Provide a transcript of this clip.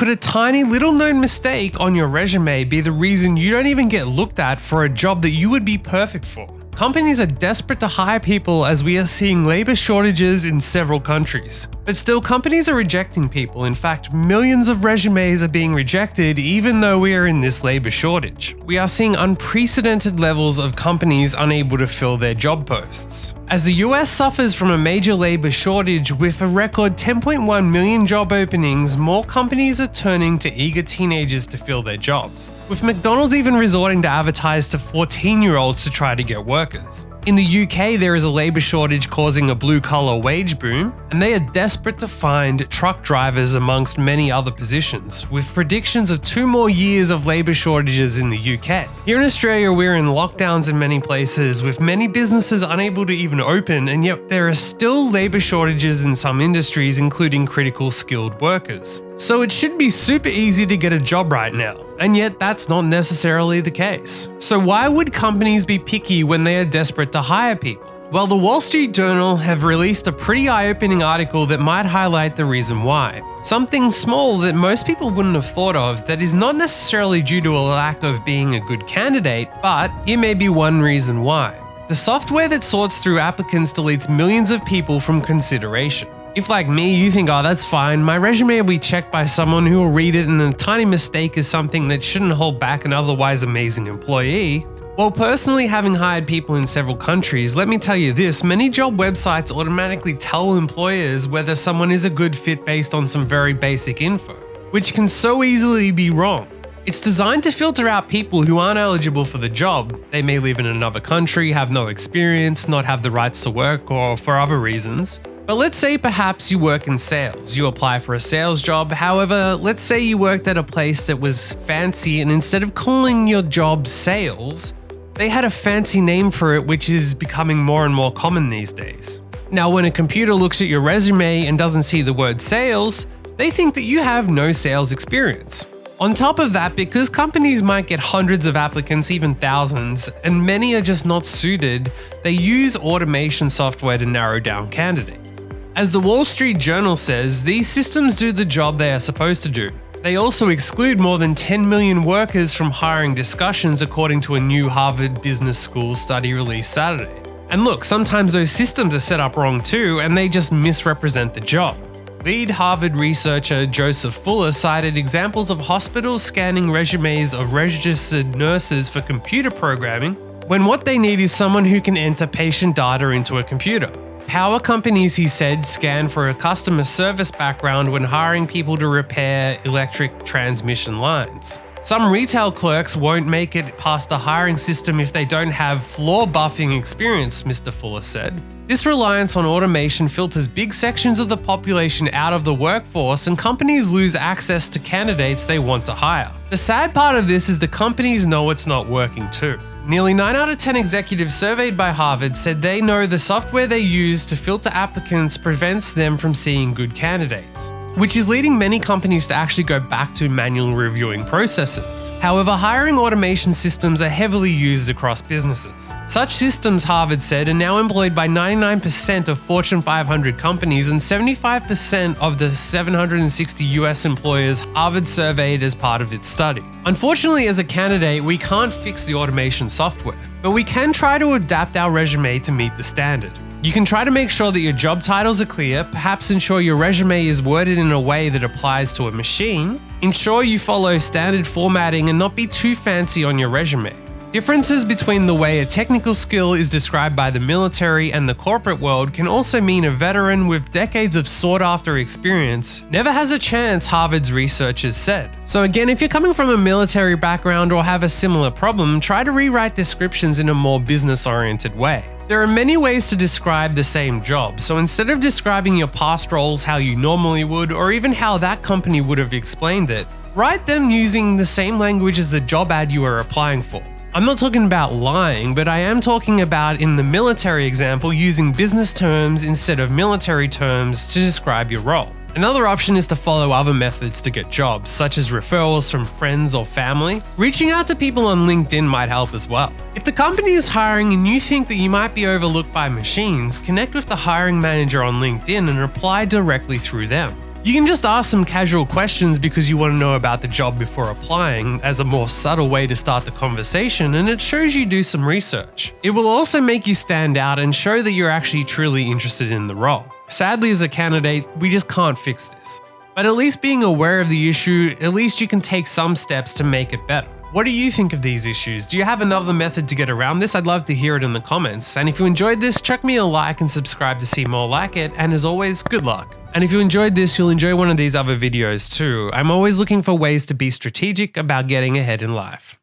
could a tiny little known mistake on your resume be the reason you don't even get looked at for a job that you would be perfect for? Companies are desperate to hire people as we are seeing labor shortages in several countries. But still, companies are rejecting people. In fact, millions of resumes are being rejected even though we are in this labor shortage. We are seeing unprecedented levels of companies unable to fill their job posts. As the US suffers from a major labor shortage with a record 10.1 million job openings, more companies are turning to eager teenagers to fill their jobs, with McDonald's even resorting to advertise to 14-year-olds to try to get workers. In the UK, there is a labor shortage causing a blue-collar wage boom, and they are desperate to find truck drivers amongst many other positions, with predictions of 2 more years of labor shortages in the UK. Here in Australia, we're in lockdowns in many places, with many businesses unable to even open, and yet there are still labor shortages in some industries, including critical skilled workers. So it should be super easy to get a job right now. And yet that's not necessarily the case. So why would companies be picky when they are desperate to hire people? Well, the Wall Street Journal have released a pretty eye-opening article that might highlight the reason why. Something small that most people wouldn't have thought of that is not necessarily due to a lack of being a good candidate, but here may be one reason why. The software that sorts through applicants deletes millions of people from consideration. If, like me, you think, oh, that's fine, my resume will be checked by someone who will read it and a tiny mistake is something that shouldn't hold back an otherwise amazing employee. Well, personally, having hired people in several countries, let me tell you this, many job websites automatically tell employers whether someone is a good fit based on some very basic info, which can so easily be wrong. It's designed to filter out people who aren't eligible for the job. They may live in another country, have no experience, not have the rights to work, or for other reasons. But let's say perhaps you work in sales. You apply for a sales job. However, let's say you worked at a place that was fancy and instead of calling your job sales, they had a fancy name for it, which is becoming more and more common these days. Now, when a computer looks at your resume and doesn't see the word sales, they think that you have no sales experience. On top of that, because companies might get hundreds of applicants, even thousands, and many are just not suited, they use automation software to narrow down candidates. As the Wall Street Journal says, these systems do the job they are supposed to do. They also exclude more than 10 million workers from hiring discussions, according to a new Harvard Business School study released Saturday. And look, sometimes those systems are set up wrong too, and they just misrepresent the job. Lead Harvard researcher Joseph Fuller cited examples of hospitals scanning resumes of registered nurses for computer programming, when what they need is someone who can enter patient data into a computer. Power companies, he said, scan for a customer service background when hiring people to repair electric transmission lines. Some retail clerks won't make it past the hiring system if they don't have floor buffing experience, Mr. Fuller said. This reliance on automation filters big sections of the population out of the workforce, and companies lose access to candidates they want to hire. The sad part of this is the companies know it's not working too. Nearly 9 out of 10 executives surveyed by Harvard said they know the software they use to filter applicants prevents them from seeing good candidates, which is leading many companies to actually go back to manual reviewing processes. However, hiring automation systems are heavily used across businesses. Such systems, Harvard said, are now employed by 99% of Fortune 500 companies and 75% of the 760 US employers Harvard surveyed as part of its study. Unfortunately, as a candidate, we can't fix the automation software, but we can try to adapt our resume to meet the standard. You can try to make sure that your job titles are clear, perhaps ensure your resume is worded in a way that applies to a machine, ensure you follow standard formatting and not be too fancy on your resume. Differences between the way a technical skill is described by the military and the corporate world can also mean a veteran with decades of sought-after experience never has a chance, Harvard's researchers said. So again, if you're coming from a military background or have a similar problem, try to rewrite descriptions in a more business-oriented way. There are many ways to describe the same job, so instead of describing your past roles how you normally would, or even how that company would have explained it, write them using the same language as the job ad you are applying for. I'm not talking about lying, but I am talking about, in the military example, using business terms instead of military terms to describe your role. Another option is to follow other methods to get jobs, such as referrals from friends or family. Reaching out to people on LinkedIn might help as well. If the company is hiring and you think that you might be overlooked by machines, connect with the hiring manager on LinkedIn and apply directly through them. You can just ask some casual questions because you want to know about the job before applying as a more subtle way to start the conversation, and it shows you do some research. It will also make you stand out and show that you're actually truly interested in the role. Sadly, as a candidate, we just can't fix this. But at least being aware of the issue, at least you can take some steps to make it better. What do you think of these issues? Do you have another method to get around this? I'd love to hear it in the comments. And if you enjoyed this, chuck me a like and subscribe to see more like it. And as always, good luck. And if you enjoyed this, you'll enjoy one of these other videos too. I'm always looking for ways to be strategic about getting ahead in life.